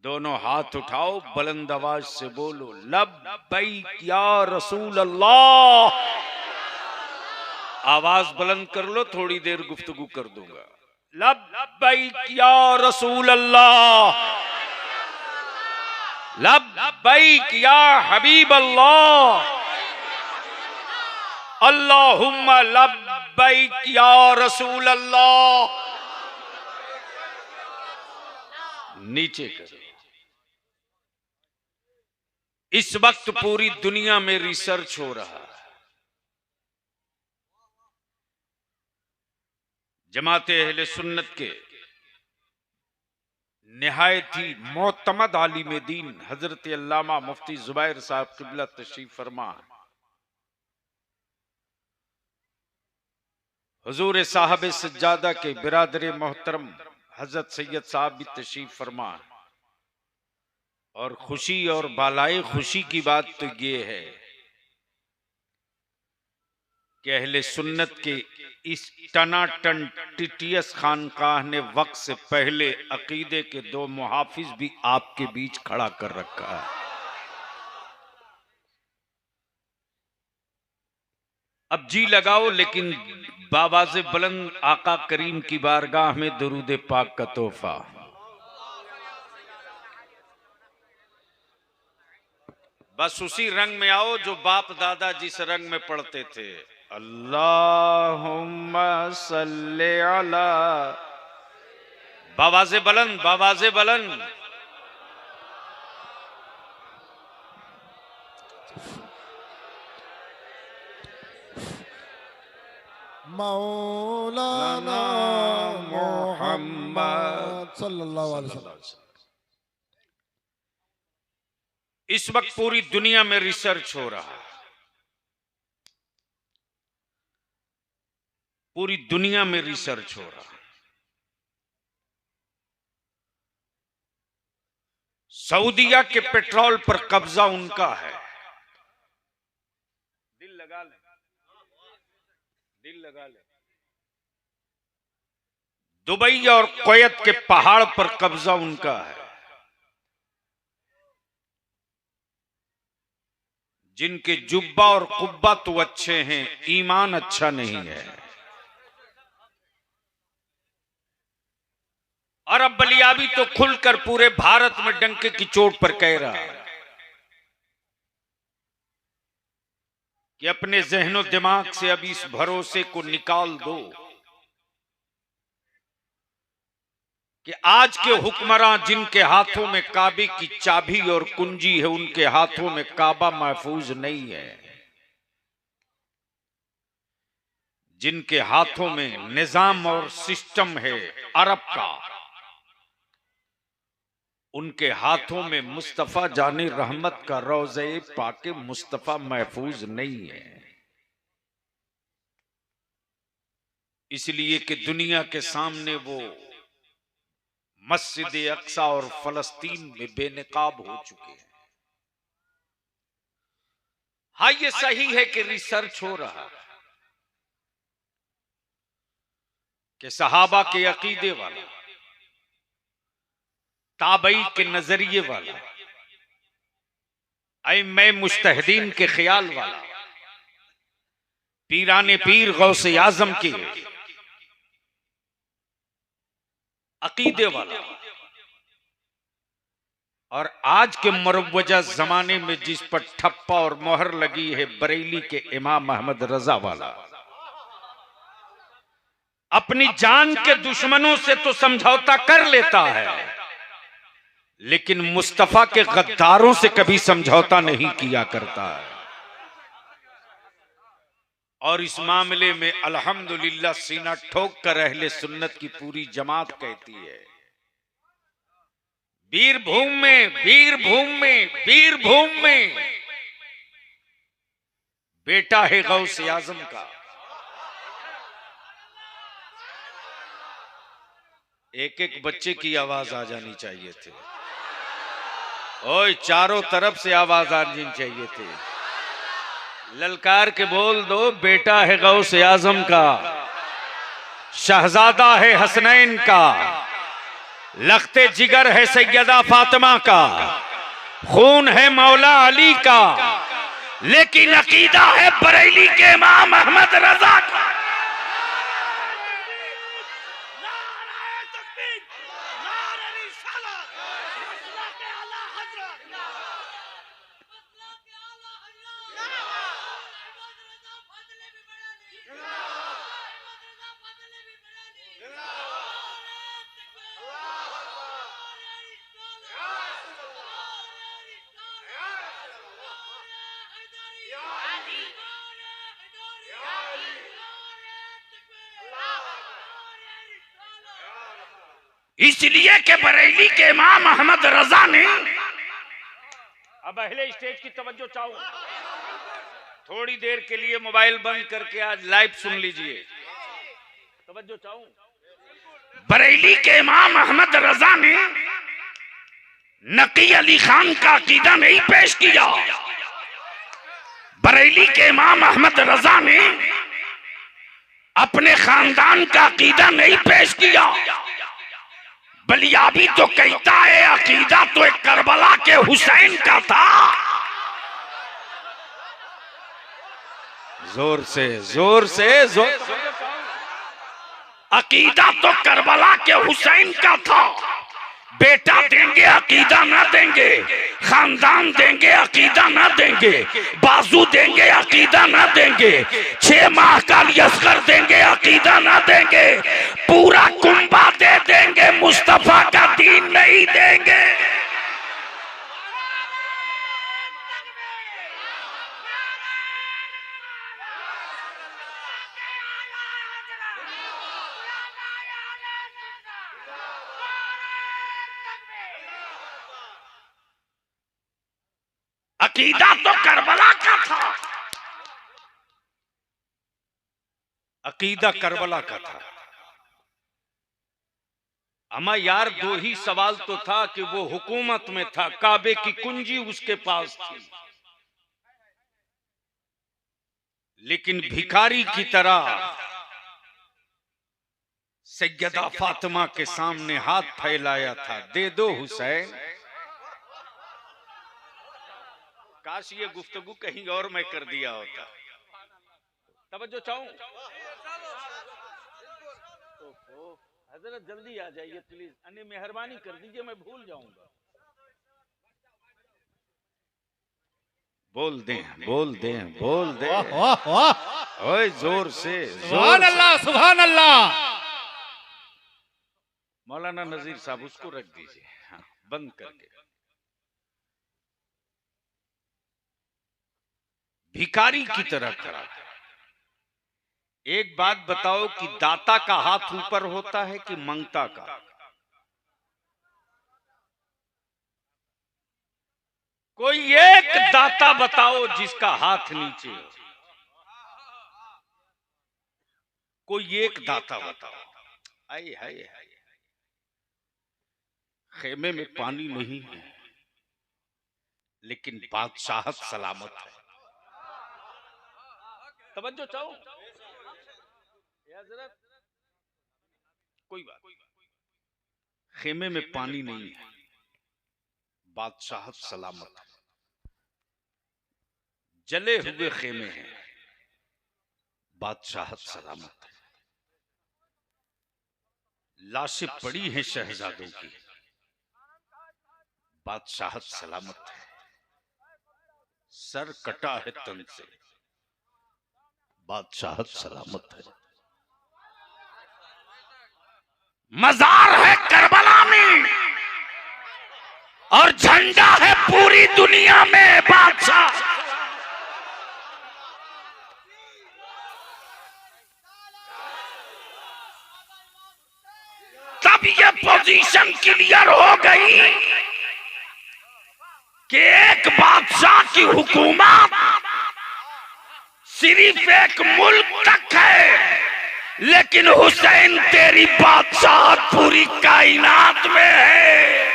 दोनों हाथ उठाओ, बुलंद आवाज से बोलो लब्बैक या रसूल अल्लाह। आवाज बुलंद कर लो, थोड़ी देर गुफ्तगू कर दूंगा। लब्बैक या रसूल अल्लाह, लब्बैक या हबीब अल्लाह, अल्लाहुम्मा लब्बैक या रसूल अल्लाह। नीचे करो। इस वक्त पूरी दुनिया में रिसर्च हो रहा है। जमाते अहले सुन्नत के निहायत ही मोतमद आलिम दीन हजरत अल्लामा मुफ्ती जुबैर साहब किबला तशरीफ फरमा, हुजूर साहब सज्जादा के बिरादर मोहतरम हजरत सैयद साहब भी तशरीफ फरमा। और खुशी और बालाए खुशी की बात तो ये है कि अहले सुन्नत के इस टनाटन टिटियस खानकाह ने वक्त से पहले अकीदे के 2 मुहाफिज भी आपके बीच खड़ा कर रखा है। अब जी लगाओ, लेकिन बाबाज़े बुलंद आका करीम की बारगाह में दुरूद पाक का तोहफा। बस उसी रंग में आओ जो बाप दादा जिस रंग में पढ़ते थे। अल्लाहुम्मा सल्ले अला, बाबाज़े बुलंद, बाबाज़े बुलंद। मौलाना मोहम्मद सल्लल्लाहु अलैहि वसल्लम। इस वक्त पूरी दुनिया में रिसर्च हो रहा है, पूरी दुनिया में रिसर्च हो रहा है। सऊदीया के पेट्रोल पर कब्जा उनका है। दिल लगा ले, दिल लगा ले। दुबई और कुवैत के पहाड़ पर कब्जा उनका है। जिनके जुब्बा और कुब्बा तो अच्छे हैं, ईमान अच्छा नहीं है। अरब बलियाबी तो खुलकर पूरे भारत में डंके की चोट पर कह रहा है कि अपने ज़हनो दिमाग से अब इस भरोसे को निकाल दो कि आज के हुक्मरान जिनके हाथों में काबे की चाबी और कुंजी है, उनके हाथों में काबा महफूज नहीं है। जिनके हाथों में निजाम और सिस्टम है अरब का, उनके हाथों में मुस्तफा जाने रहमत का रोज़े पाके मुस्तफा महफूज नहीं है। इसलिए कि दुनिया के सामने वो मस्जिद अक्सा और फलस्तीन में बेनकाब हो चुके हैं। हाँ, ये सही है कि रिसर्च हो रहा है कि सहाबा के अकीदे वाला, ताबई के नजरिए वाला, अइम्मे मुज्तहिदीन के ख्याल वाला, पीराने पीर गौसे आजम के अकीदे वाला, और आज के मरवजा जमाने में जिस पर ठप्पा और मोहर लगी है बरेली के इमाम अहमद रजा वाला, अपनी जान के दुश्मनों से तो समझौता कर लेता है, लेकिन मुस्तफा के गद्दारों से कभी समझौता नहीं किया करता है। और इस मामले में अल्हम्दुलिल्लाह सीना ठोक कर अहले सुन्नत की पूरी जमात कहती है, वीरभूम में, वीरभूम में, वीरभूम में बेटा है गौसे आजम का। एक एक बच्चे की आवाज आ जानी चाहिए थी। ओए, चारों तरफ से आवाज आनी चाहिए थी। ललकार के बोल दो, बेटा है गौसे आजम का, शहजादा है हसनैन का, लख्ते जिगर है सैयदा फातिमा का, खून है मौला अली का, लेकिन अकीदा है बरेली के इमाम अहमद रजा का। इसलिए कि बरेली के इमाम अहमद रजा ने, अब अहले स्टेज की तवज्जो चाहूं, थोड़ी देर के लिए मोबाइल बंद करके आज लाइव सुन लीजिए, तवज्जो चाहूं। बरेली के इमाम अहमद रजा ने नकी अली खान का अकीदा नहीं पेश किया। बरेली के इमाम अहमद रजा ने अपने खानदान का अकीदा नहीं पेश किया। बलियाबी तो कहता है अकीदा तो एक करबला के हुसैन का था। जोर से जोर से जोर, अकीदा तो करबला के हुसैन का था। बेटा देंगे अकीदा ना देंगे, खानदान देंगे अकीदा ना देंगे, बाजू देंगे अकीदा ना देंगे, 6 माह का असगर देंगे अकीदा ना देंगे, पूरा कुंबा दे देंगे, मुस्तफा का दीन नहीं देंगे। अकीदा तो करबला का था, अकीदा करबला का था। अमा यार, 2 ही सवाल तो था कि वो हुकूमत में था, काबे की कुंजी उसके पास थी, लेकिन भिखारी की तरह सैयदा फातिमा के सामने हाथ फैलाया था, दे दो हुसैन। काश ये गुफ्तगू कहीं और मैं कर दिया होता। तवज्जो चाहूं। हजरत जल्दी आ जाइए प्लीज, अन्य मेहरबानी कर दीजिए, मैं भूल जाऊंगा। बोल दें बोल दें बोल दें। वाह वाह, ओए जोर से सुभान अल्लाह सुभान अल्लाह। मौलाना नजीर साहब उसको रख दीजिए, हाँ, बंद करके। भिखारी की तरह खड़ा। एक बात बताओ कि दाता का हाथ ऊपर होता है कि मंगता का? कोई एक दाता बताओ जिसका हाथ नीचे हो। कोई एक दाता बताओ। आए हाय हाय, खेमे में पानी नहीं है, लेकिन बादशाहत सलामत है। तवज्जो चाहो। कोई बात, खेमे में पानी नहीं है, बादशाहत सलामत है। जले हुए खेमे हैं, बादशाहत सलामत है। लाशें पड़ी हैं शहजादों की, बादशाहत सलामत है। सर कटा है तन से, बादशाहत सलामत है। मजार है करबला में और झंडा है पूरी दुनिया में, बादशाह। तब ये पोजीशन क्लियर हो गई कि एक बादशाह की हुकूमत सिर्फ एक मुल्क तक है, लेकिन हुसैन तेरी बादशाहत पूरी कायनात में है।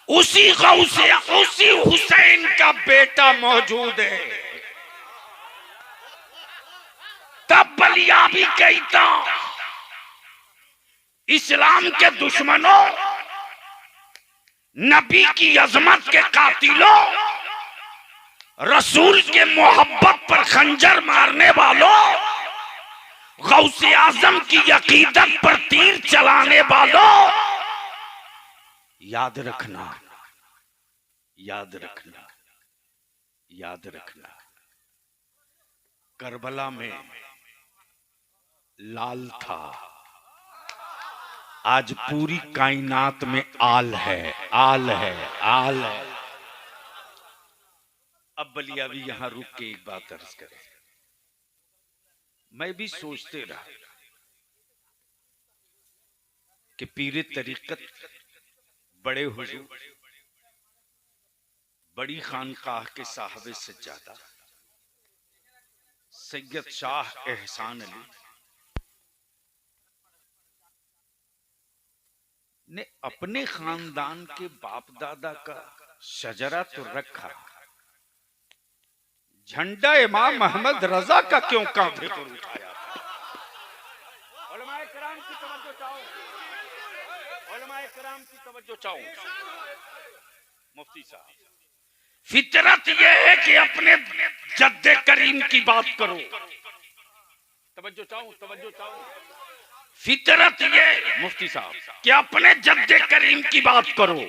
उसी गौसे उसी हुसैन का बेटा मौजूद है। तब बलिया भी कहता, इस्लाम के दुश्मनों, नबी की अजमत के कातिलों, रसूल के मोहब्बत पर खंजर मारने वालों, गौसे आजम की अकीदत पर तीर चलाने वालों, याद रखना, याद रखना, याद रखना, करबला में लाल था, आज पूरी कायनात में आल है, आल है, आल है। अब बलिया भी यहां रुक के एक बात अर्ज करे। मैं भी सोचते रहा कि पीरे तरीकत बड़े हुजूर, बड़ी खानकाह के साहबे से ज्यादा सैयद शाह एहसान अली ने अपने खानदान के बाप दादा का शजरा तो रखा, झंडा इमाम अहमद रजा का क्यों कांधे पर उठाया? उलमाए किराम की तवज्जो चाहो, उलमाए किराम की तवज्जो चाहो। मुफ्ती साहब, फितरत यह है कि अपने जद्दे करीम की बात करो। तवज्जो चाहो, तवज्जो चाहो। फितरत ये मुफ्ती साहब कि अपने जद्दे करीम की बात करो,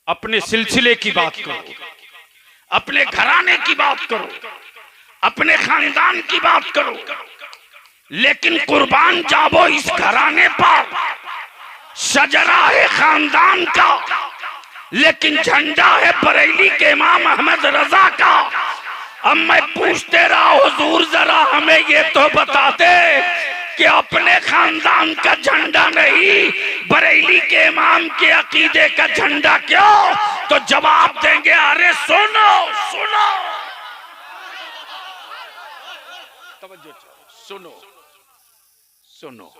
अपने सिलसिले की बात करो, अपने घराने की बात करो, अपने खानदान की बात करो, लेकिन कुर्बान जावो इस घराने पर। शजरा है खानदान का, लेकिन झंडा है बरेली के इमाम अहमद रजा का। अब मैं पूछते रहा, हुजूर जरा हमें ये तो बता दे कि अपने खानदान का झंडा नहीं, बरेली के इमाम के अकीदे का झंडा क्यों? तो जवाब देंगे, अरे सुनो सुनो, तवज्जो सुनो सुनो।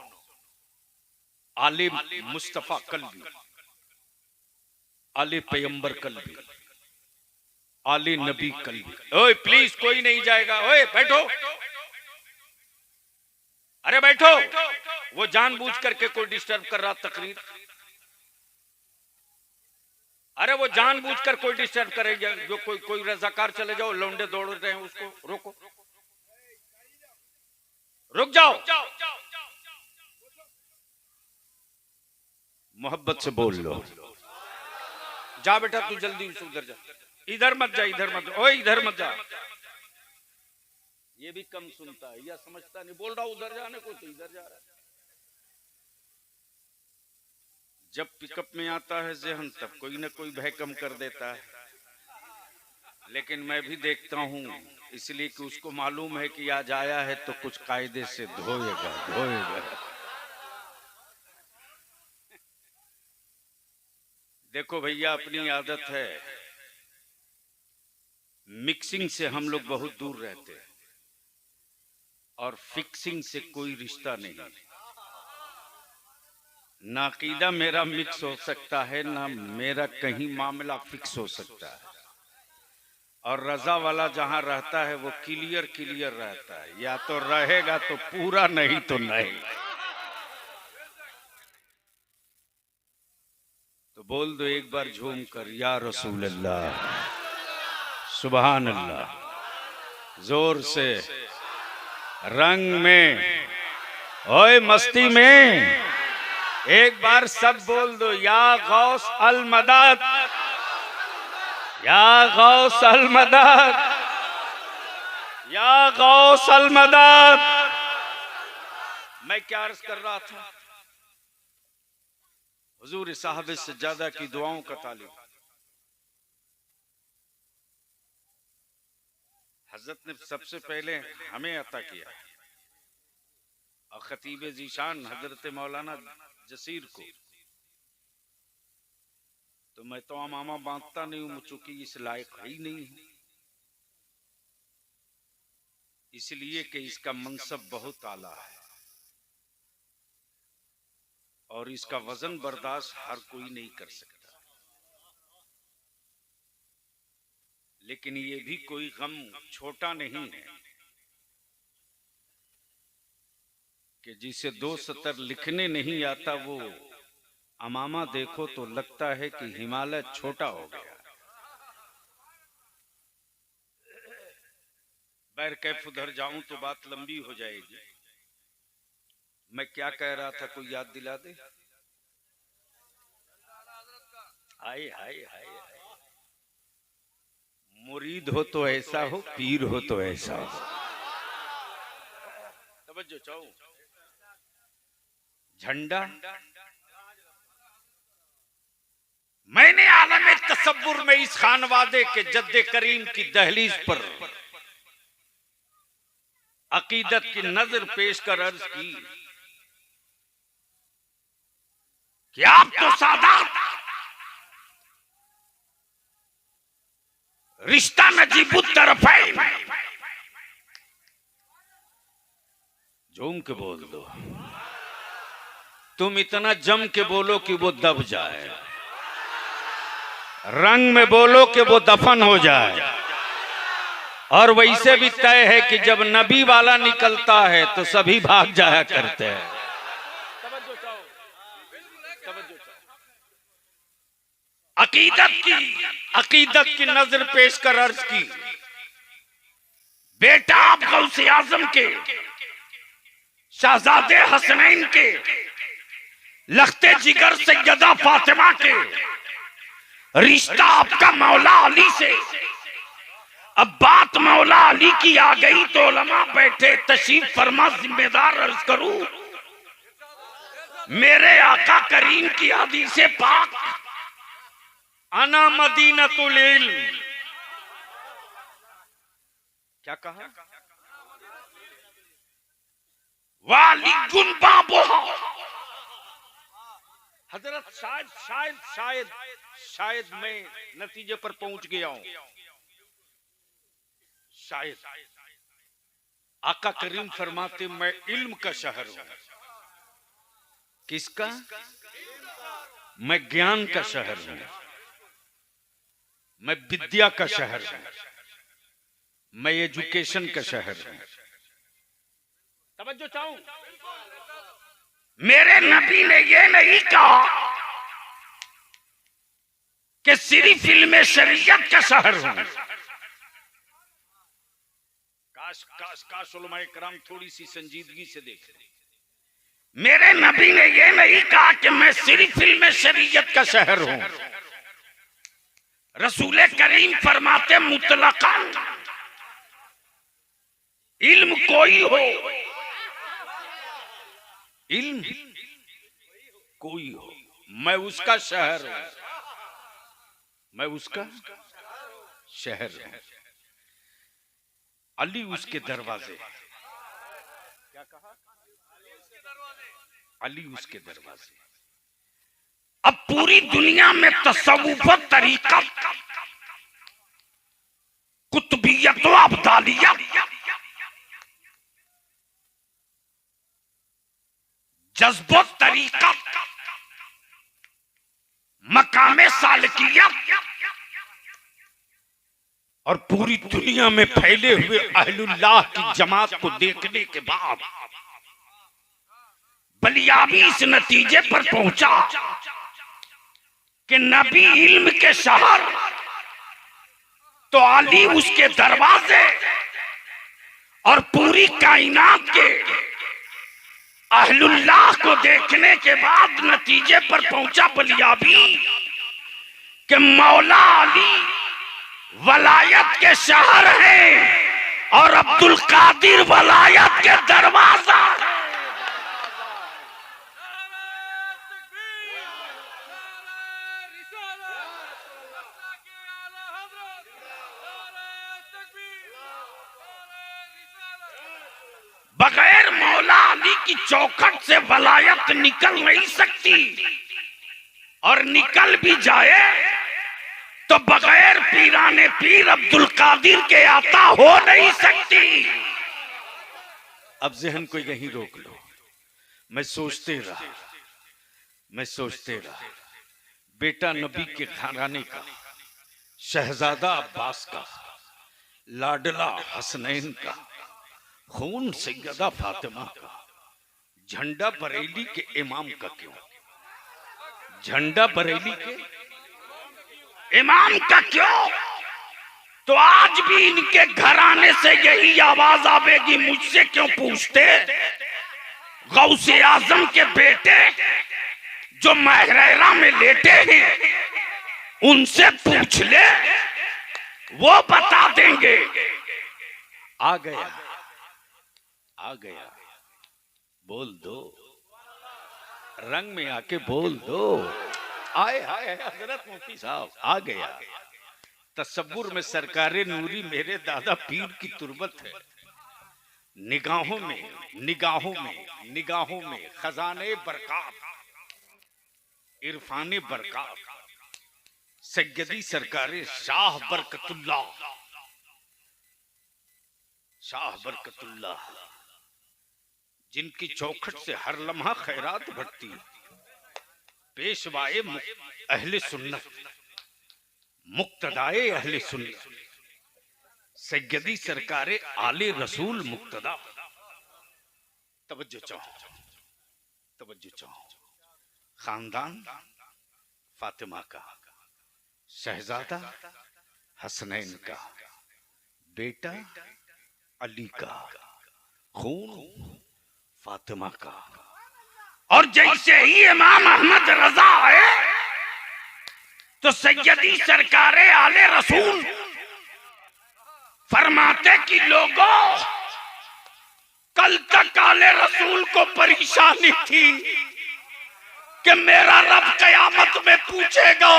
आलिम मुस्तफा कल्बी, आले पैगंबर कल्बी, आले नबी कल्बी। ओए प्लीज कोई नहीं जाएगा, ओए बैठो, अरे बैठो। वो जानबूझ करके कोई डिस्टर्ब कर रहा तकरीर, अरे वो जानबूझ कर कोई डिस्टर्ब करेगा। जो कोई रजाकार चले जाओ, लौंडे दौड़ रहे हैं उसको रोको, रुक जाओ, मोहब्बत से बोल लो। जा बेटा तू जल्दी उधर जा, इधर मत जा, इधर मत, ओए इधर मत जा। ये भी कम सुनता है या समझता नहीं, बोल रहा उधर जाने को तो इधर जा रहा है। जब पिकअप में आता है जहन तब कोई ना कोई भय कम कर देता है, लेकिन मैं भी देखता हूं, इसलिए कि उसको मालूम है कि आज आया है तो कुछ कायदे से धोएगा धोएगा। देखो भैया, अपनी आदत है, मिक्सिंग से हम लोग बहुत दूर रहते हैं और फिक्सिंग से कोई रिश्ता नहीं। ना अकीदा मेरा मिक्स हो सकता है, ना मेरा कहीं मामला फिक्स हो सकता है। और रजा वाला जहां रहता है वो क्लियर क्लियर रहता है, या तो रहेगा तो पूरा, नहीं तो नहीं। तो बोल दो एक बार झूम कर, या रसूल अल्लाह, सुभान अल्लाह, जोर से, रंग में, ओए मस्ती में, एक बार सब बोल दो, या गौस अल मदद, या गौस अल मदद, या गौस अल मदद। मैं क्या अर्ज कर रहा था? हुजूर साहब से ज्यादा की दुआओं का तालिब हजरत ने सबसे पहले हमें अता किया, और खतीब जीशान हजरत मौलाना जसीर को तो मैं तो मामा बांटता नहीं हूं, चूंकि इस लायक ही नहीं हूं, इसलिए कि इसका मनसब बहुत आला है और इसका वजन बर्दाश्त हर कोई नहीं कर सकता। लेकिन ये भी कोई गम छोटा नहीं है कि जिसे 2 सतर लिखने नहीं आता वो अमामा देखो तो लगता है कि हिमालय छोटा हो गया। बैर कैफ उधर जाऊं तो बात लंबी हो जाएगी। मैं क्या कह रहा था, कोई याद दिला दे। हाय हाय हाय हाय, मुरीद हो तो ऐसा हो, पीर हो तो ऐसा हो। तवज्जो चाहो। झंडा मैंने आलम तसव्वुर में इस खानवादे के जद्दे करीम की दहलीज पर अकीदत की नजर पेश कर अर्ज की कि आप तो सादात रिश्ता नजीबुत तरफैन, झूम के बोल दो, तुम इतना जम के बोलो कि वो दब जाए, रंग में बोलो कि वो दफन हो जाए। और वैसे भी तय है कि जब नबी वाला निकलता है तो सभी भाग जाया करते हैं। अकीदत की नजर पेश कर अर्ज की, बेटा आप गौसे आजम के, शहजादे हसनैन के, लखते जिगर सैयदा फातिमा के, रिश्ता आपका मौला अली से। अब बात मौला अली की आ गई तो उलमा बैठे, तशरीफ फरमा, जिम्मेदार अर्ज करूं मेरे आका करीम की हदीसे पाक, अना मदीनतुल इल्म, क्या कहा, वालिकुन बाबुहा। हजरत शायद शायद शायद शायद मैं नतीजे पर पहुंच गया हूं। शायद आका करीम फरमाते मैं इल्म का शहर हूं। किसका? मैं ज्ञान का शहर हूं, मैं विद्या का शहर हूं, मैं एजुकेशन का शहर हूं। तवज्जो चाहूं, मेरे नबी ने यह नहीं कहा कि सिर्फ इल्म शरीयत का शहर हूं। काश काश काश उलमाए कराम थोड़ी सी संजीदगी से देखें। मेरे नबी ने यह नहीं कहा कि मैं सिर्फ इल्म शरीयत का शहर हूं। रसूल करीम फरमाते मुतलकन, इल्म कोई हो, इल्म कोई हो, मैं उसका शहर हूं, मैं उसका शहर हूं। अली उसके दरवाजे, क्या कहा, अली उसके दरवाजे। अब पूरी दुनिया में तसव्वुफ, तरीकत, कुतुबियत, अब्दालियत, जज्बत, तरीकत, मकामे सालकियत और पूरी दुनिया में फैले हुए अहलुल्लाह की जमात को देखने के बाद बलियाबी इस नतीजे पर पहुंचा कि नबी इल्म के शहर तो अली उसके दरवाजे, और पूरी कायनात के अहलुल्लाह को देखने के बाद नतीजे पर पहुंचा बलियाबी कि मौला अली वलायत के शहर हैं और अब्दुल कादिर वलायत के दरवाजा। बगैर मौला अली की चौखट से वलायत निकल नहीं सकती, और निकल भी जाए तो बगैर पीराने पीर अब्दुल कादिर के आता हो नहीं सकती। अब जहन को यहीं रोक लो। मैं सोचते रहा, बेटा नबी के घराने का, शहजादा अब्बास का, लाडला हसनैन का, खून सैयदा फातिमा का, झंडा बरेली के इमाम का क्यों? झंडा बरेली के इमाम का क्यों? तो आज भी इनके घराने से यही आवाज आवेगी, मुझसे क्यों पूछते? गौसे आजम के बेटे जो महरेरा में लेटे हैं उनसे पूछ ले, वो बता देंगे। आ गया, आ गया, बोल दो, रंग में आके बोल दो। आए हाय हजरत मुफ्ती साहब आ गया। तसव्वुर में सरकारे नूरी मेरे दादा पीर की तुरबत है। निगाहों में, निगाहों में, निगाहों में खजाने बरकात, इरफाने बरकात, सैयदी सरकारे शाह बरकतुल्लाह, शाह बरकतुल्लाह, जिनकी चौखट से हर लम्हा खैरात बढ़ती है। पेशवाए अहले सुन्नत, मुक्तदाए अहले सुन्नत, सैयदी सरकारे आले रसूल मुक्तदा। तवज्जो चाहो, तवज्जो चाहो। खानदान फातिमा का, शहजादा हसनैन का, बेटा अली का, खून फातिमा का। और जैसे ही इमाम अहमद रजा आए तो सैयदी सरकारे आले रसूल फरमाते कि लोगों, कल तक आले रसूल को परेशानी थी कि मेरा रब कयामत में पूछेगा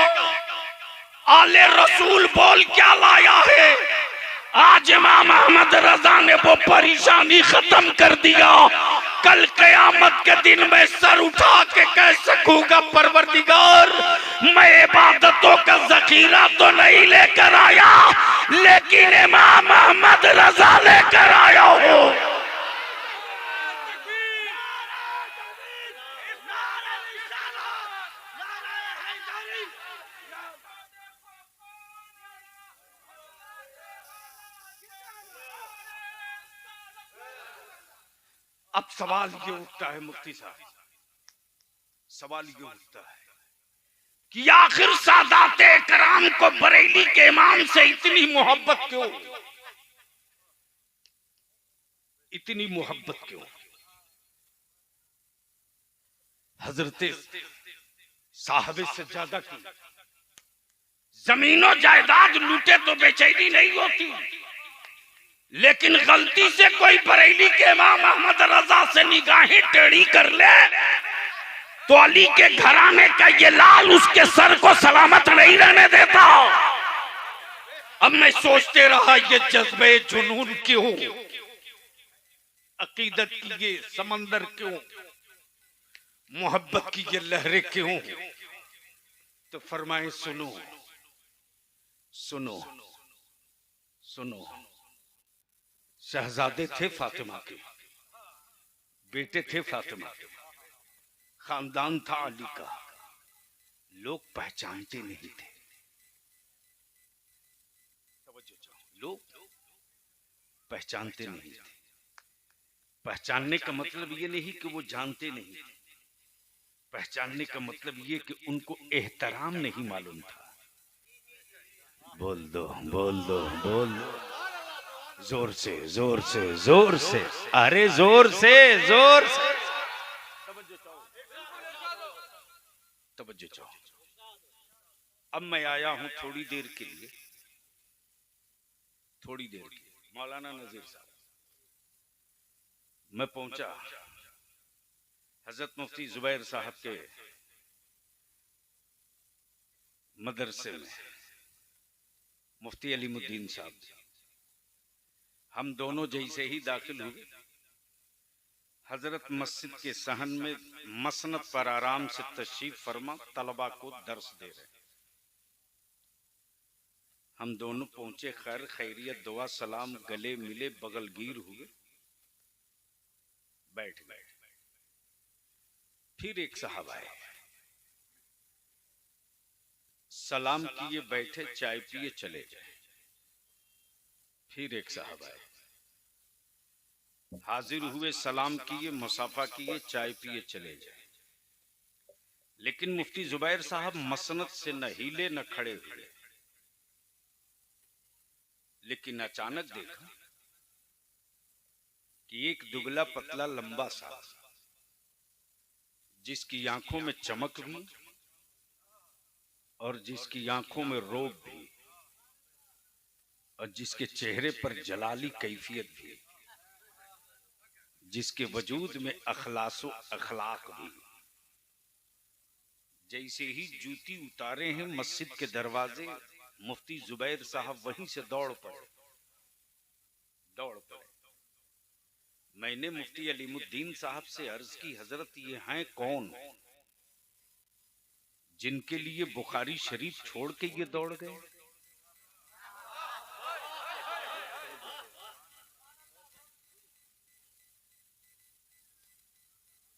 आले रसूल बोल क्या लाया है। आज इमाम अहमद रजा ने वो परेशानी खत्म कर दिया। कल कयामत के दिन मैं सर उठा के कह सकूंगा, परवरदिगार मैं इबादतों का जखीरा तो नहीं लेकर आया, लेकिन इमाम अहमद रजा लेकर आया हूं। अब सवाल ये उठता है मुफ्ती साहब, सवाल ये उठता है कि आखिर सादात कराम को बरेली के इमाम से इतनी मोहब्बत क्यों? इतनी मोहब्बत क्यों? हजरते साहबे से ज्यादा की जमीनों जायदाद लूटे तो बेचैनी नहीं होती, लेकिन गलती से कोई बरेली के इमाम अहमद रजा से निगाहें टेढ़ी कर ले तो अली के घराने का ये लाल उसके सर को सलामत नहीं रहने देता। अब मैं सोचते रहा ये जज्बे जुनून क्यों, अकीदत की ये समंदर क्यों, मोहब्बत की ये लहरें क्यों? तो फरमाए सुनो, सुनो, सुनो। शहजादे थे फातिमा के, बेटे थे फातिमा के, खानदान था अली का, लोग पहचानते नहीं थे। लोग पहचानते नहीं थे। पहचानने का मतलब ये नहीं कि वो जानते नहीं थे, पहचानने का मतलब ये कि उनको एहतराम नहीं मालूम था। बोल दो, बोल दो, बोल दो, जोर से, जोर से, जोर से, अरे जोर से, जोर से। तवज्जो चाहो। अब मैं आया हूं थोड़ी देर के लिए, थोड़ी देर के लिए। मौलाना नजीर साहब, मैं पहुंचा हजरत मुफ्ती जुबैर साहब के मदरसे में, मुफ्ती अलीमुद्दीन साहब। हम दोनों जैसे ही दाखिल हुए, हजरत मस्जिद के सहन में मसनद पर आराम से तशरीफ फरमा तलबा को दर्स दे रहे। हम दोनों पहुंचे, खैर खैरियत दुआ सलाम, गले मिले, बगलगीर हुए, बैठ गए। फिर एक साहब आए, सलाम किए बैठे, चाय पिए चले गए। फिर एक साहब आए, हाजिर हुए, सलाम किए, मुसाफा किए, चाय पिए चले गए। लेकिन मुफ्ती जुबैर साहब मसनद से न हिले न खड़े हुए। लेकिन अचानक देखा कि एक दुबला पतला लंबा सा, जिसकी आंखों में चमक भी और जिसकी आंखों में रोब भी और जिसके चेहरे पर जलाली कैफियत भी, जिसके वजूद में अखलासो अखलाक भी, जैसे ही जूती उतारे हैं मस्जिद के दरवाजे, मुफ्ती जुबैर साहब वहीं से दौड़ पड़े। मैंने मुफ्ती अलीमुद्दीन साहब से अर्ज की, हजरत ये हैं कौन जिनके लिए बुखारी शरीफ छोड़ के ये दौड़ गए?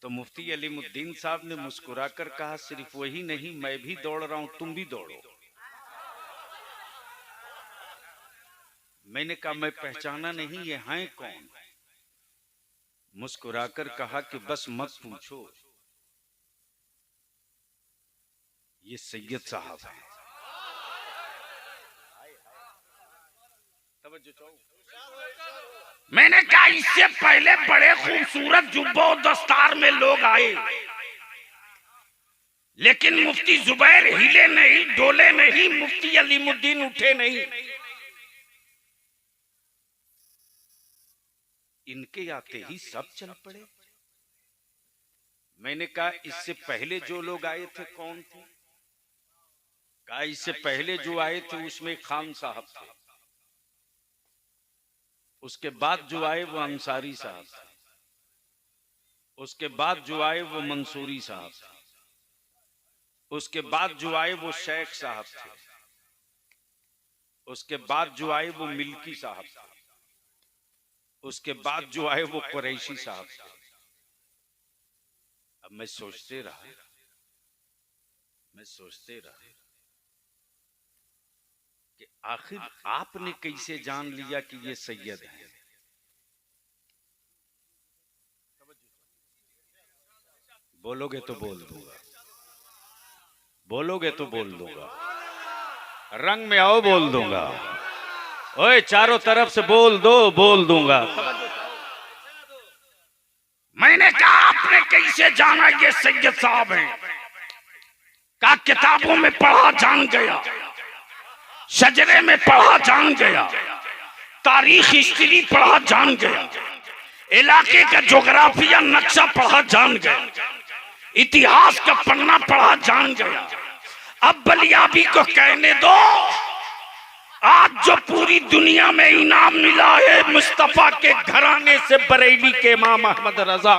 तो मुफ्ती अलीमुद्दीन साहब ने मुस्कुराकर कहा, सिर्फ वही नहीं, मैं भी दौड़ रहा हूं, तुम भी दौड़ो। मैंने कहा, मैं पहचाना नहीं, ये हैं कौन? मुस्कुराकर कहा कि बस मत पूछो, ये सैयद साहब हैं। मैंने कहा इससे पहले बड़े खूबसूरत जुब्बो दस्तार में लोग आए, लेकिन मुफ्ती जुबैर हिले नहीं, डोले नहीं, मुफ्ती अलीमुद्दीन उठे नहीं। इनके आते ही सब चल पड़े। मैंने कहा, इससे पहले जो लोग आए थे कौन थे? कहा, इससे पहले जो आए थे उसमें खान साहब थे, उसके बाद जो आए वो अंसारी साहब थे, उसके बाद जो आए वो मंसूरी साहब थे, उसके बाद जो आए वो शेख साहब थे, उसके बाद जो आए वो मिल्की साहब थे, उसके बाद जो आए वो कुरैशी साहब थे। अब मैं सोचते रहा कि आखिर आपने कैसे जान लिया कि ये सैयद है? बोलोगे तो बोल दूंगा, बोलोगे तो बोल दूंगा, रंग में आओ बोल दूंगा। ओए चारों तरफ से बोल दो, बोल दूंगा। मैंने कहा आपने कैसे जाना ये सैयद साहब हैं? कहा किताबों में पढ़ा जान गया, शजरे में पढ़ा जान गया, तारीख हिस्ट्री पढ़ा जान गया, इलाके का ज्योग्राफिया नक्शा पढ़ा जान गया, इतिहास का पन्ना पढ़ा जान गया। अब बलियाबी को कहने दो, आज जो पूरी दुनिया में इनाम मिला है मुस्तफा के घराने से, बरेली के इमाम अहमद रजा,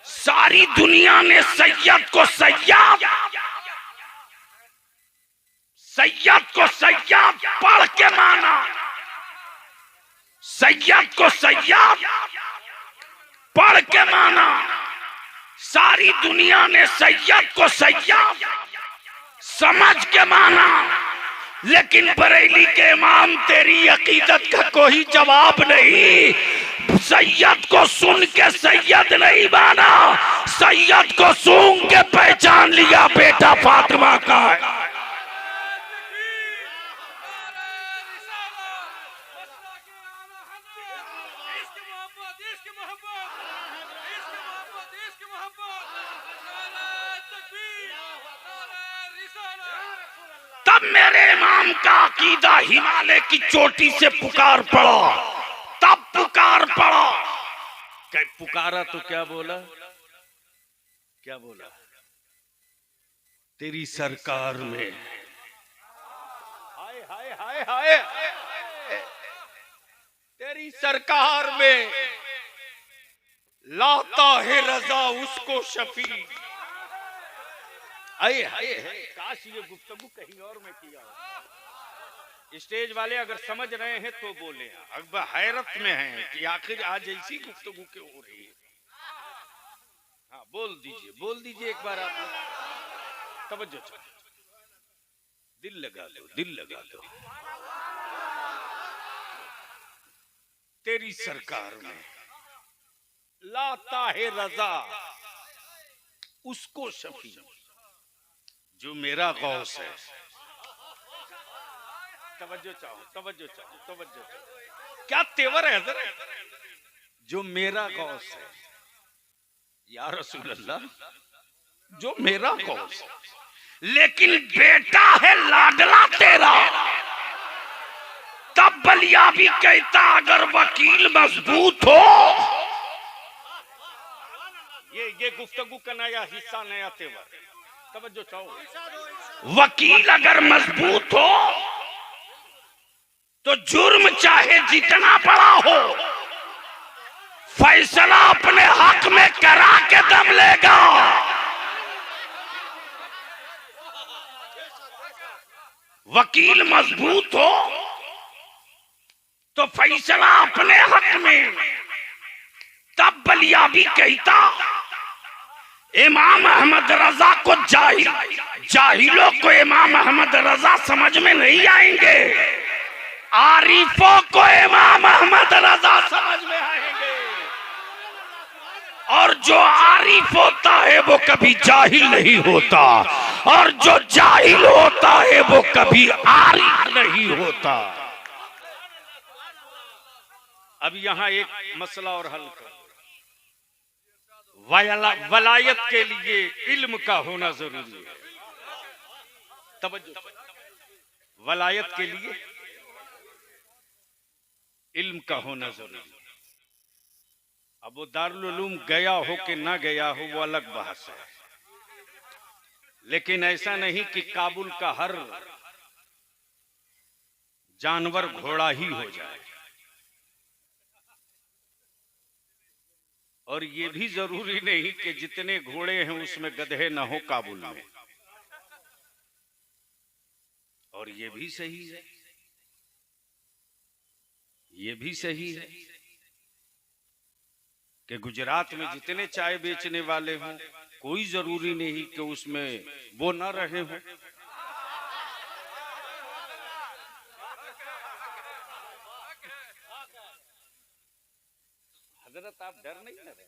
सारी दुनिया ने सैयद को सैयद पढ़ के माना, सैयद को सैयद पढ़ के माना। सारी दुनिया ने सैयद को सैयद समझ के माना, लेकिन बरेली के इमाम तेरी अकीदत का कोई जवाब नहीं। सैयद को सुन के सैयद नहीं माना, सैयद को सूंघ के पहचान लिया बेटा फातिमा का है। तब मेरे इमाम का अकीदा हिमालय की चोटी से पुकार पड़ा, तब पुकार पड़ा। पुकारा तो क्या बोला? तेरी सरकार में, हाय हाय हाय हाय, तेरी सरकार में लाता है रजा उसको शफी। आए हाय, काश ये गुफ्तगू कहीं और में किया हो। स्टेज वाले अगर समझ रहे हैं तो बोले, अब हैरत में हैं कि आखिर आज ऐसी गुफ्तगू क्यों हो रही है। हाँ बोल दीजिए एक बार आप तवज्जो। दिल लगा दो, दिल लगा दो। तेरी सरकार में लाता है रजा उसको शफी जो मेरा गौस है। तवज्जो चाहो, तवज्जो चाहो, तवज्जो चाहो। क्या तेवर है हजरत, जो मेरा गौस है। या रसूल अल्लाह, जो मेरा गौस है। लेकिन बेटा है लाडला तेरा, तब बलिया भी कहता अगर वकील मजबूत हो। ये गुफ्तगू का नया हिस्सा, नया तेवर। तवज्जो चाहो। वकील अगर मजबूत हो तो जुर्म चाहे जितना बड़ा हो, फैसला अपने हक में करा के दम लेगा। वकील मजबूत हो तो फैसला अपने हक में। तब बलिया भी कहता इमाम अहमद रजा को जाहिलों को इमाम अहमद रजा समझ में नहीं आएंगे, आरिफों को इमाम अहमद रजा समझ में आएंगे। और जो आरिफ होता है वो कभी जाहिल नहीं होता, और जो जाहिल होता है वो कभी आरिफ नहीं होता। अब यहां एक मसला और हल कर। वलायत के लिए इल्म का होना जरूरी है। तवज्जो, वलायत के लिए इल्म का होना जरूरी है। अब वो दारुल उलूम गया हो कि ना गया हो वो अलग बहस है, लेकिन ऐसा नहीं कि काबुल का हर जानवर घोड़ा ही हो जाए। और ये भी जरूरी नहीं कि जितने घोड़े हैं उसमें गधे ना हो काबुल में। और ये भी सही है, ये भी सही है कि गुजरात में जितने चाय बेचने वाले हों कोई जरूरी नहीं कि उसमें वो ना रहे हों। हजरत आप डर नहीं ना रहे,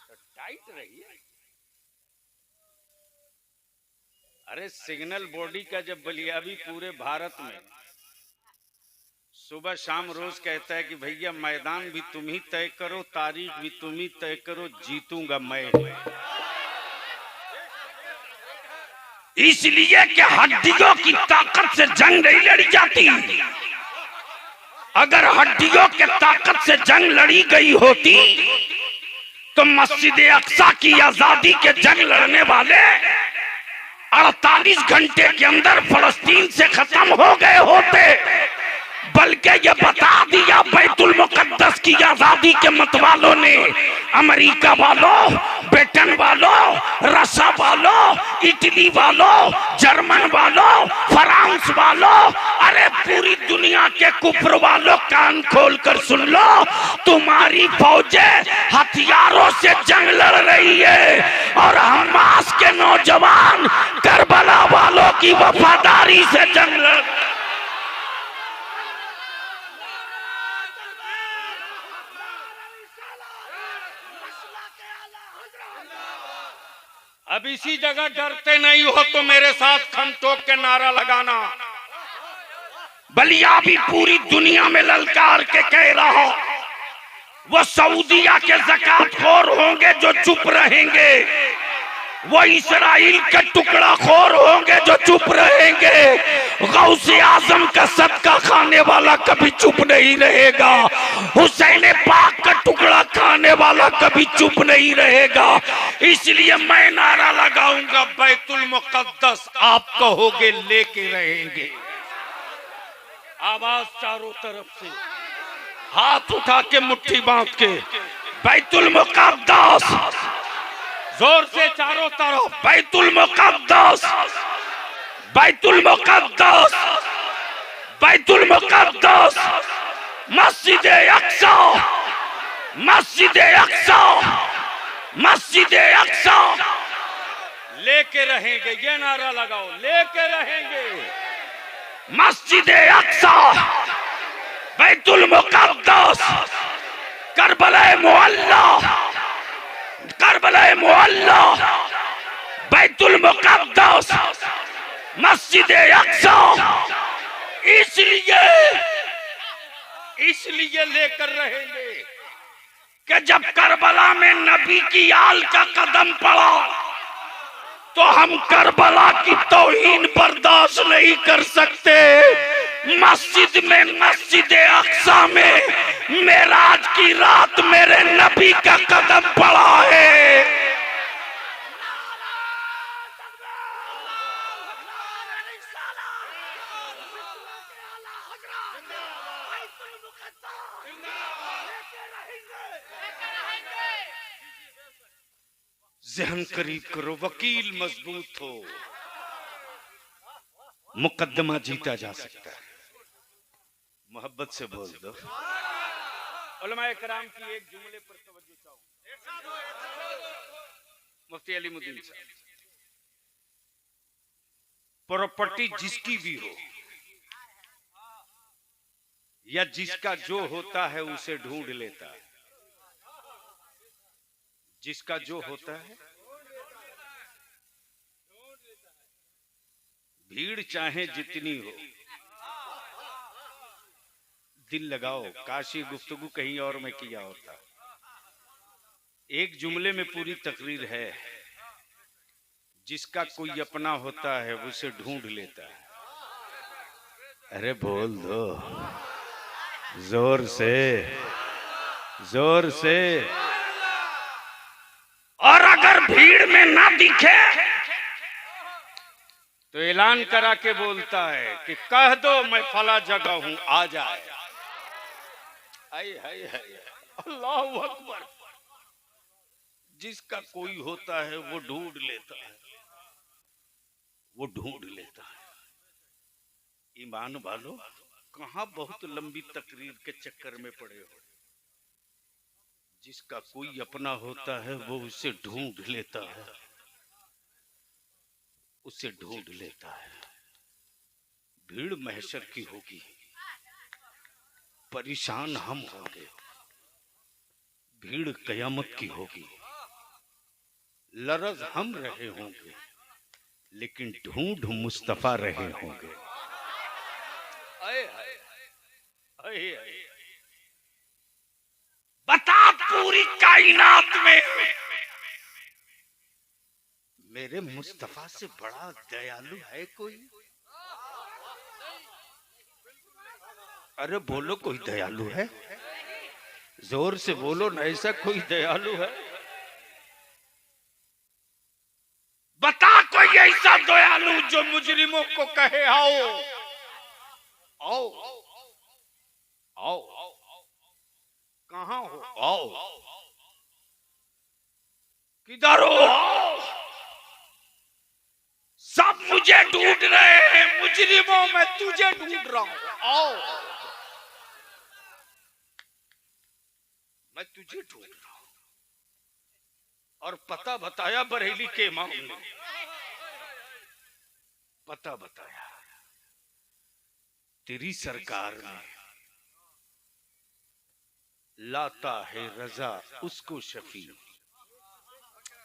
तो टाइट रहिए। अरे सिग्नल बॉडी का जब बलियाबी पूरे भारत में सुबह शाम रोज कहता है कि भैया मैदान भी तुम ही तय करो, तारीख भी तुम ही तय करो, जीतूंगा मैं। इसलिए कि हड्डियों की ताकत से जंग नहीं लड़ी जाती। अगर हड्डियों के ताकत से जंग लड़ी गई होती तो मस्जिद अक्सा की आजादी के जंग लड़ने वाले 48 घंटे के अंदर फलस्तीन से खत्म हो गए होते। बल्कि ये बता दिया बैतुल मुकद्दस की आजादी के मतवालों ने, अमेरिका वालों, ब्रिटेन वालों, रशिया वालों, इटली वालों, जर्मन वालों, फ्रांस वालों, अरे पूरी दुनिया के कुफर वालों कान खोल कर सुन लो, तुम्हारी फौजें हथियारों से जंग लड़ रही है और हमास के नौजवान करबला वालों की वफादारी से जंग लड़। अब इसी जगह डरते नहीं हो तो मेरे साथ खम ठोक के नारा लगाना। बलिया भी पूरी दुनिया में ललकार के कह रहा, वो सऊदिया के ज़कातखोर होंगे जो चुप रहेंगे, वो इस्राइल के टुकड़ा खोर होंगे जो चुप रहेंगे, गौसे आजम का सदका खाने वाला कभी चुप नहीं रहेगा, हुसैन पाक का टुकड़ा खाने वाला कभी चुप नहीं रहेगा। इसलिए मैं नारा लगाऊंगा, बैतुल मुकद्दस आप कहोगे लेके रहेंगे। आवाज चारों तरफ से, हाथ उठा के मुट्ठी बांध के, बैतुल मुकद्दस, जोर से चारों तरफ, बैतुल मुकद्दस, बैतुल मुकद्दस, बैतुल मुकद्दस, मस्जिद अक्सा, मस्जिद अक्सा, मस्जिद अक्सा। लेके रहेंगे, ये नारा लगाओ, लेके रहेंगे। मस्जिद अक्सा, बैतुल मुक़द्दस, करबला मुअल्ला, करबला मुअल्ला, बैतुल मुक़द्दस, मस्जिद अक्सा। इसलिए लेकर रहेंगे कि जब करबला में नबी की आल का कदम पड़ा तो हम करबला की तौहीन बर्दाश्त नहीं कर सकते। मस्जिद में, मस्जिद अक्सा में मेराज की रात मेरे नबी का कदम पड़ा है। ज़हन करीब करो, वकील मजबूत हो, मुकदमा जीता जा सकता है। मोहब्बत से बोल दो। उलमाए कराम की एक जुमले पर तवज्जो चाहूं। मुफ्ती अलीमुद्दीन साहब, प्रॉपर्टी जिसकी भी हो या जिसका जो होता है उसे ढूंढ लेता है। जिसका जो होता है, भीड़ चाहे जितनी हो, दिल लगाओ। काशी गुफ्तगू कहीं और में किया होता। एक जुमले में पूरी तकरीर है। जिसका कोई अपना होता है उसे ढूंढ लेता है। अरे बोल दो जोर से, जोर से। और अगर भीड़ में ना दिखे तो ऐलान करा के बोलता है कि कह दो मैं फला जगह हूं, आ जाए। हाय हाय हाय, अल्लाहू अकबर। जिसका कोई होता है वो ढूंढ लेता है, वो ढूंढ लेता है। ईमान वालो, कहां बहुत लंबी तकरीर के चक्कर में पड़े हो। जिसका कोई अपना होता है वो उसे ढूंढ लेता है, उसे ढूंढ लेता है। भीड़ महशर की होगी, परेशान हम होंगे। भीड़ कयामत की होगी, लरज हम रहे होंगे, लेकिन ढूंढ मुस्तफा रहे होंगे। आए आए आए आए। बता पूरी कायनात में मेरे मुस्तफा से बड़ा दयालु है कोई? अरे बोलो, कोई दयालु है? जोर से बोलो ना, ऐसा कोई दयालु है? बता कोई ऐसा दयालु जो मुजरिमों को कहे आओ आओ आओ, कहां हो? आओ। किधर हो? सब मुझे ढूंढ रहे हैं, मुजरिमों में तुझे ढूंढ रहा हूं। आओ, मैं तुझे ढूंढ रहा हूं। और पता बताया बरेली के इमाम ने, पता बताया तेरी सरकार ने। लाता है रजा उसको शफी।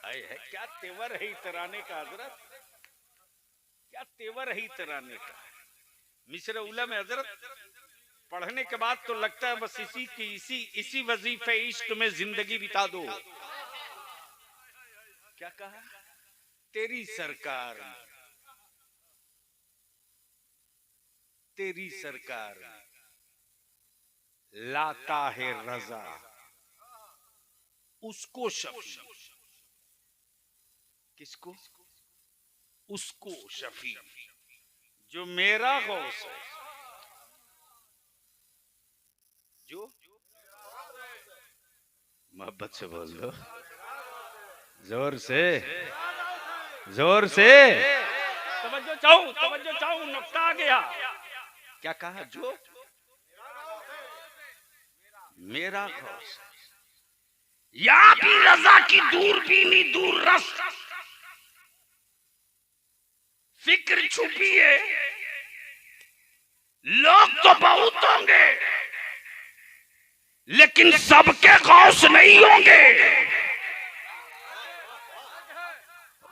आए है, क्या तेवर है इतराने का हजरत, क्या तेवर है इतराने का। मिस्र उला में हजरत पढ़ने के बाद तो लगता है बस इसी वजीफे इश्क में जिंदगी बिता दो। क्या कहा? तेरी सरकार ने, तेरी सरकार लाता है रजा उसको शफी। किसको? उसको शफी जो मेरा गौस है, जो मोहब्बत से बोल दो, जोर से, जोर से। तवज्जो चाहूं, नुक्ता आ गया। क्या कहा? जो मेरा गौस, या भी रजा की दूरबीनी दूर रस फिक्र छुपी है। लोग तो बहुत होंगे लेकिन सबके गौस नहीं होंगे।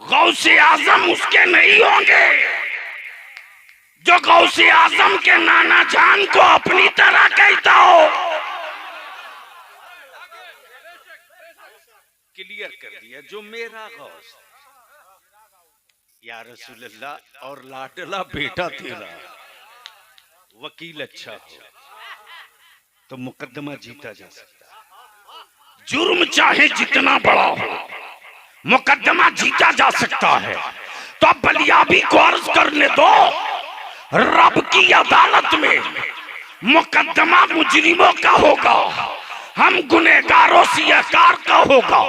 गौसे आजम उसके नहीं होंगे जो गौसे आजम के नाना जान को अपनी तरह कहता हो। क्लियर कर दिया, जो मेरा गौस या रसूल अल्लाह और लाडला बेटा तेरा वकील अच्छा हो तो मुकदमा जीता जा सकता है। जुर्म चाहे जितना बड़ा हो मुकदमा जीता जा सकता है। तो अब बलियाबी को अर्ज करने दो, रब की अदालत में मुकदमा मुजरिमों का होगा, हम गुनहगारों सियाकार का होगा,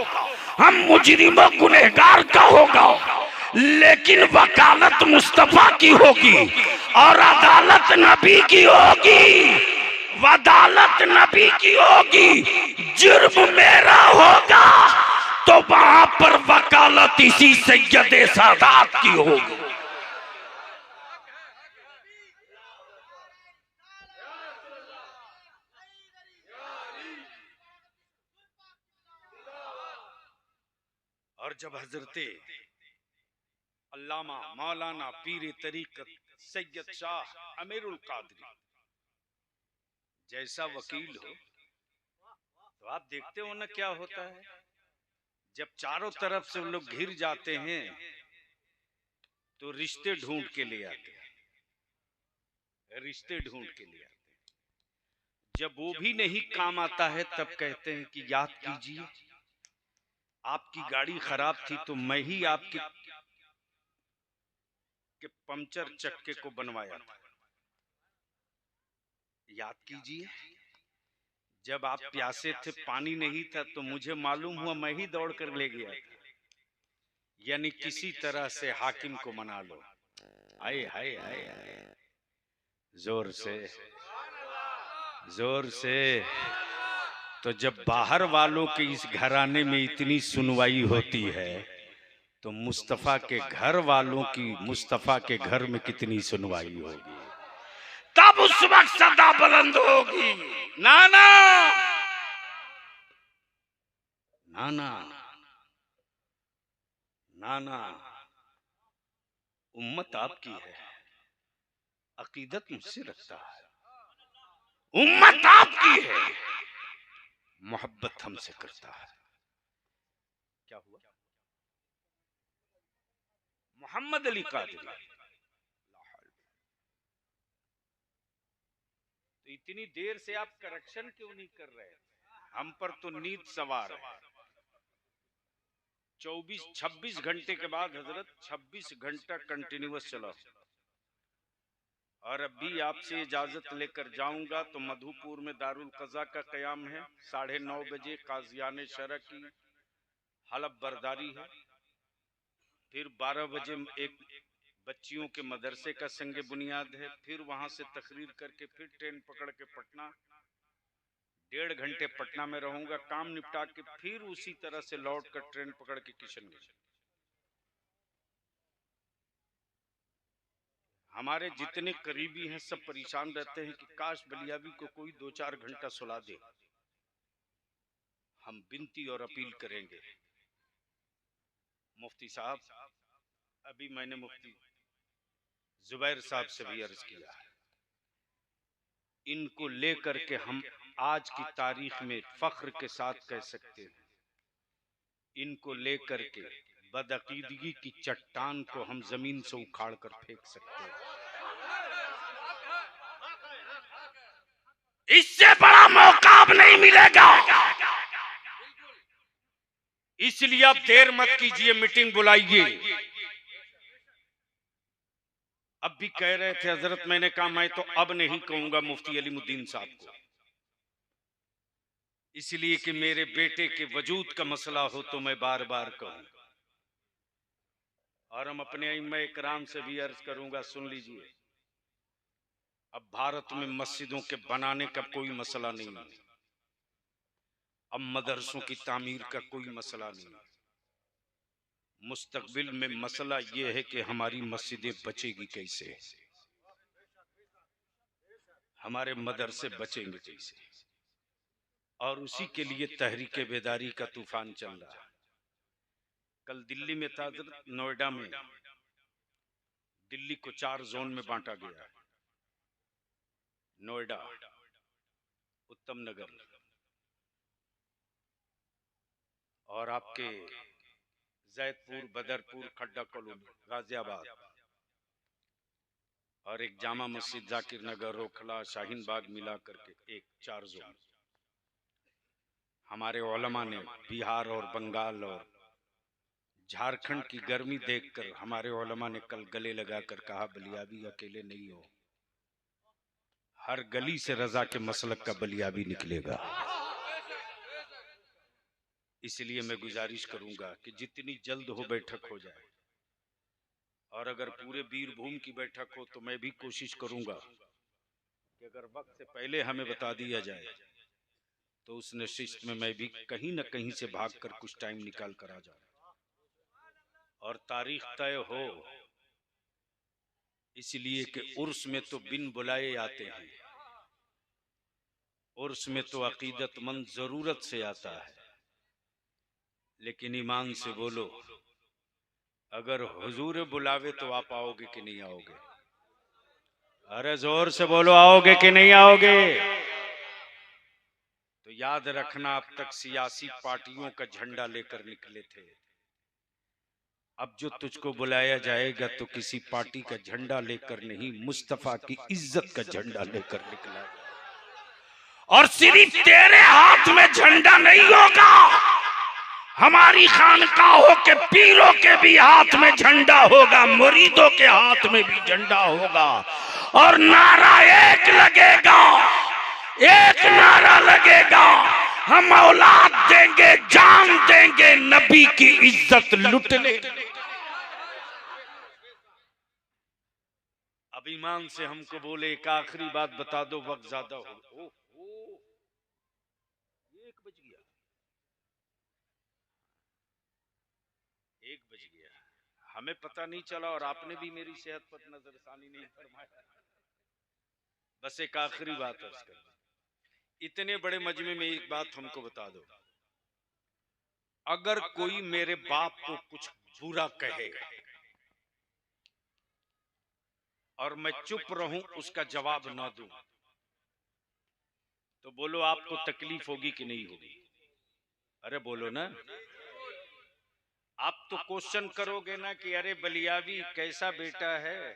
हम मुजरिमों गुनहगार का होगा, लेकिन वकालत मुस्तफा की होगी और अदालत नबी की होगी। अदालत नबी की होगी, जुर्म मेरा होगा तो वहां पर वकालत इसी सैयदे सादात की होगी। और जब हजरते अल्लामा मौलाना पीर तरीकत सैयद शाह अमीरुल कादरी जैसा वकील हो तो आप देखते हो ना क्या होता है। जब चारों तरफ से लोग घिर जाते हैं तो रिश्ते ढूंढ के ले आते हैं, रिश्ते ढूंढ के ले आते हैं। जब वो भी नहीं काम आता है तब कहते हैं कि याद कीजिए आपकी गाड़ी खराब थी तो मैं ही आपके पंचर चक्के को बनवाया था। याद कीजिए जब आप प्यासे थे पानी नहीं था तो मुझे मालूम हुआ मैं ही दौड़ कर ले गया था। यानी किसी तरह से हाकिम को मना लो। हाय हाय हाय हाय, जोर से जोर से। तो जब बाहर वालों के इस घराने में इतनी सुनवाई होती है तो मुस्तफा के घर वालों की मुस्तफा के घर में कितनी सुनवाई होगी। तब उस वक्त सदा बुलंद होगी, नाना नाना नाना उम्मत आपकी है, अकीदत मुझसे रखता है। उम्मत आपकी है, मोहब्बत हमसे करता है। क्या हुआ? मोहम्मद अली कादरी तो इतनी देर से आप करेक्शन क्यों नहीं कर रहे? हम पर तो नींद सवार है। 26 घंटे के बाद हजरत 26 घंटा कंटिन्यूअस चला और अभी आपसे इजाजत लेकर जाऊंगा तो मधुपुर में दारुल कज़ा का कयाम है। 9:30 बजे काजियाने शरअ की हलफ बर्दारी है। फिर 12 बजे एक बच्चियों के मदरसे का संगे बुनियाद है। फिर वहां से तकरीर करके फिर ट्रेन पकड़ के पटना, 1.5 घंटे पटना में रहूंगा, काम निपटा के फिर उसी तरह से लौट कर ट्रेन पकड़ के किशनगंज। हमारे जितने करीबी हैं सब परेशान रहते हैं कि काश बलियाबी को कोई 2-4 घंटा सुला दे। हम विनती और अपील करेंगे मुफ्ती साहब, अभी मैंने मुफ्ती जुबैर साहब से भी अर्ज किया है, इनको लेकर के हम आज की तारीख में फख्र के साथ कह सकते हैं, इनको लेकर के बदअकीदगी की चट्टान को हम जमीन से उखाड़ कर फेंक सकते हैं। इससे बड़ा मौका अब नहीं मिलेगा। इसलिए आप देर मत कीजिए, मीटिंग बुलाइए। अब भी कह रहे थे हजरत, मैंने कहा मैं तो अब नहीं कहूंगा मुफ्ती अलीमुद्दीन साहब को, इसलिए कि मेरे बेटे के वजूद का मसला हो तो मैं बार बार कहूं। और हम अपने इमाम इकराम से भी अर्ज करूंगा, सुन लीजिए, अब भारत में मस्जिदों के बनाने का कोई मसला नहीं है, अब मदरसों की तामीर का कोई मसला नहीं है। मुस्तकबिल में मसला ये है कि हमारी मस्जिदें बचेगी कैसे, हमारे मदरसे बचेंगे कैसे। और उसी के लिए तहरीक बेदारी का तूफान चल रहा है। कल दिल्ली में था, नोएडा में दिल्ली को 4 जोन में बांटा गया। नोएडा, उत्तम नगर और आपके जैदपुर, बदरपुर, खड्डा कॉलोनी, गाजियाबाद और एक जामा मस्जिद, जाकिर नगर, रोखला, शाहीन बाग मिला करके एक 4 जोन। हमारे उलमा ने बिहार और बंगाल और झारखंड की गर्मी देखकर हमारे उलमा ने कल गले लगाकर कहा, बलियाबी अकेले नहीं हो, हर गली से रजा के मसलक का बलियाबी निकलेगा। इसलिए मैं गुजारिश करूंगा कि जितनी जल्द हो बैठक हो जाए, और अगर पूरे बीरभूम की बैठक हो तो मैं भी कोशिश करूंगा कि अगर वक्त से पहले हमें बता दिया जाए तो उस नशिस्त में मैं भी कहीं न कहीं से भागकर कुछ टाइम निकाल कर आ जाऊं और तारीख तय हो। इसलिए कि उर्स में तो बिन बुलाए आते हैं, उर्स में तो अकीदतमंद जरूरत से आता है। लेकिन ईमान से बोलो, अगर हुजूर बुलावे तो आप आओगे कि नहीं आओगे? अरे जोर से बोलो, आओगे कि नहीं आओगे? तो याद रखना, अब तक सियासी पार्टियों का झंडा लेकर निकले थे, अब जो तुझको बुलाया जाएगा तो किसी पार्टी का झंडा लेकर नहीं, मुस्तफा की इज्जत का झंडा लेकर निकला। और सिर्फ तेरे हाथ में झंडा नहीं होगा, हमारी खानकाहों के पीरों के भी हाथ में झंडा होगा, मुरीदों के हाथ में भी झंडा होगा। और नारा एक लगेगा, एक नारा लगेगा, हम औलाद देंगे, जान देंगे, नबी की इज्जत लुट लेंगे। अब ईमान से हमको बोले, एक आखिरी बात बता दो, वक्त ज्यादा हो। 1 बज गया, 1 बज गया, हमें पता नहीं चला और आपने भी मेरी सेहत पर नजरसानी नहीं फरमाया। बस एक आखिरी बात अर्ज कर, इतने बड़े मजमे में एक बात हमको बता दो, अगर कोई मेरे बाप को कुछ बुरा कहे और मैं चुप रहूं, उसका जवाब ना दूं, तो बोलो आपको तकलीफ होगी कि नहीं होगी? अरे बोलो ना। आप तो क्वेश्चन करोगे ना कि अरे बलियावी कैसा बेटा है,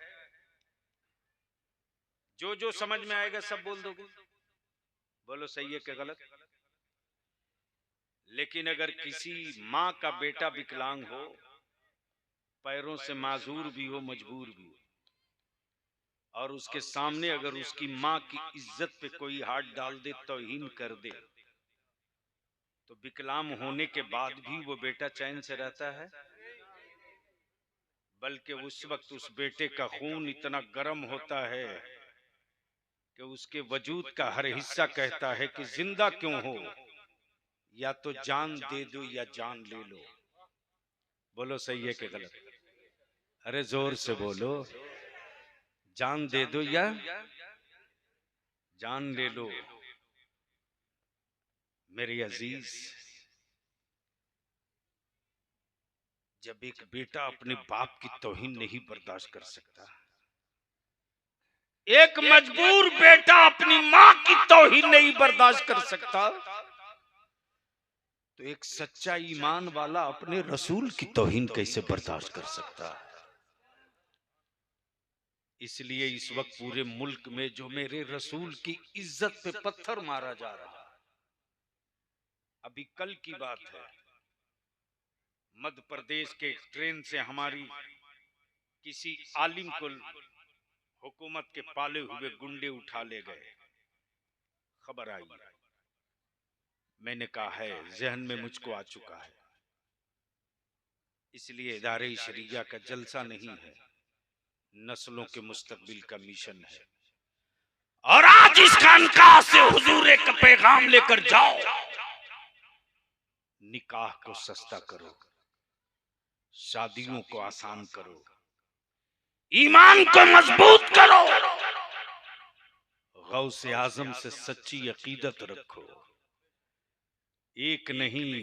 जो जो समझ में आएगा सब बोल दोगे। बोलो सही है कि गलत? लेकिन अगर किसी माँ का बेटा विकलांग हो, पैरों से माजूर भी हो, मजबूर भी हो, और उसके सामने अगर उसकी माँ की इज्जत पे कोई हाथ डाल दे, तौहीन कर दे, तो विकलांग होने के बाद भी वो बेटा चैन से रहता है? बल्कि उस वक्त उस बेटे का खून इतना गर्म होता है कि उसके वजूद का हर हिस्सा कहता है कि जिंदा क्यों हो, या तो जान दे दो या जान ले लो। बोलो सही है कि गलत? अरे जोर से बोलो, जान दे दो या जान ले लो। मेरे अजीज, जब एक बेटा अपने बाप की तौहीन नहीं बर्दाश्त कर सकता, एक मजबूर बेटा अपनी माँ की तौहीन नहीं बर्दाश्त कर सकता, तो एक सच्चा ईमान वाला अपने रसूल की तौहीन कैसे बर्दाश्त कर सकता है? इसलिए इस वक्त पूरे मुल्क में जो मेरे रसूल की इज्जत पे पत्थर मारा जा रहा है, अभी कल की बात है, मध्य प्रदेश के ट्रेन से हमारी किसी आलिम को हुकूमत के पाले हुए गुंडे उठा ले गए। खबर आई, मैंने कहा है, जहन में मुझको आ चुका है। इसलिए इदारे शरिया का जलसा नहीं है, नस्लों के मुस्तकबिल का मिशन है। और आज इस खानकाह से हुजूर का पैगाम लेकर जाओ, निकाह को सस्ता करो, शादियों को आसान करो, ईमान को मजबूत करो, गौसे आजम से सच्ची अकीदत रखो। एक नहीं,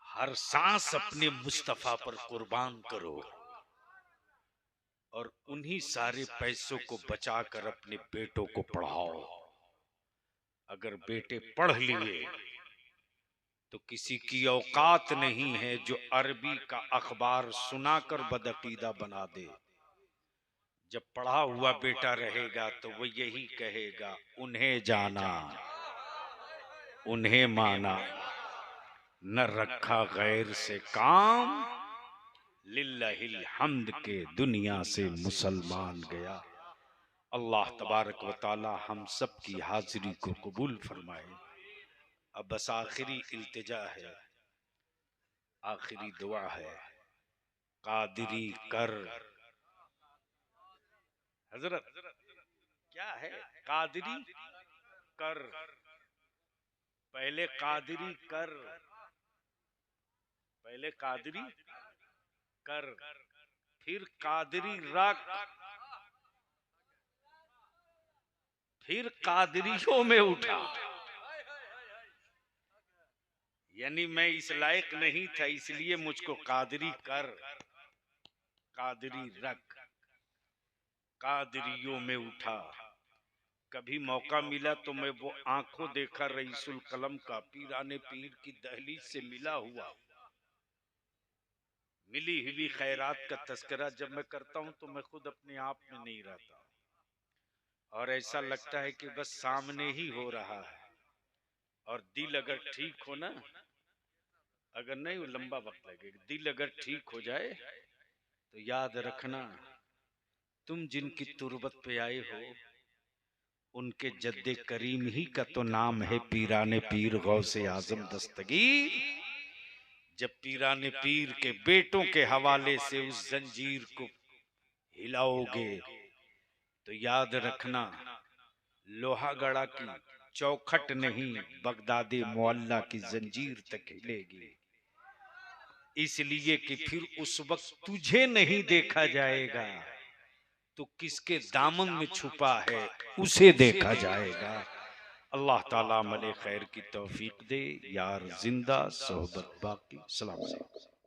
हर सांस अपने मुस्तफा पर कुर्बान करो और उन्हीं सारे पैसों को बचाकर अपने बेटों को पढ़ाओ। अगर बेटे पढ़ लिए तो किसी की औकात नहीं है जो अरबी का अखबार सुनाकर बदअकीदा बना दे। जब पढ़ा हुआ बेटा रहेगा तो वो यही कहेगा, उन्हें जाना उन्हें माना, न रखा गैर से काम, लिल्लाहिल हम्द के दुनिया से मुसलमान गया। अल्लाह तबारक व ताला हम सब की हाजिरी को कबूल फरमाए। अब बस आखिरी इल्तिजा है, आखिरी दुआ है, कादिरी कर। हजरत क्या है? कादिरी कर। पहले कादिरी कर, पहले कादिरी कर, फिर कादिरी रख, फिर कादरियों में उठा। यानी मैं इस लायक नहीं था, इसलिए मुझको कादरी कर, कादरी रख, कादरियों में उठा। कभी मौका मिला तो मैं वो आंखों देखा रईसुल कलम का पीराने पीर की दहलीज से मिला हुआ। मिली हुई खैरात का तस्करा जब मैं करता हूं तो मैं खुद अपने आप में नहीं रहता और ऐसा लगता है कि बस सामने ही हो रहा है। और दिल अगर ठीक हो ना, अगर नहीं वो लंबा वक्त लगेगा, दिल अगर ठीक हो जाए तो याद रखना, तुम जिनकी तुरबत पे आए हो उनके जद्दे करीम ही का तो नाम है पीराने पीर गौसे आजम दस्तगीर। जब पीराने पीर के बेटों के हवाले से उस जंजीर को हिलाओगे तो याद रखना, लोहागढ़ा की चौखट नहीं बगदादी मोहल्ला की जंजीर तक हिलेगी। इसलिए कि फिर उस वक्त तुझे नहीं देखा जाएगा तो किसके दामन में छुपा है उसे देखा जाएगा। अल्लाह ताला अमल खैर की तौफीक दे। यार जिंदा सोहबत बाकी। सलाम अलैकुम।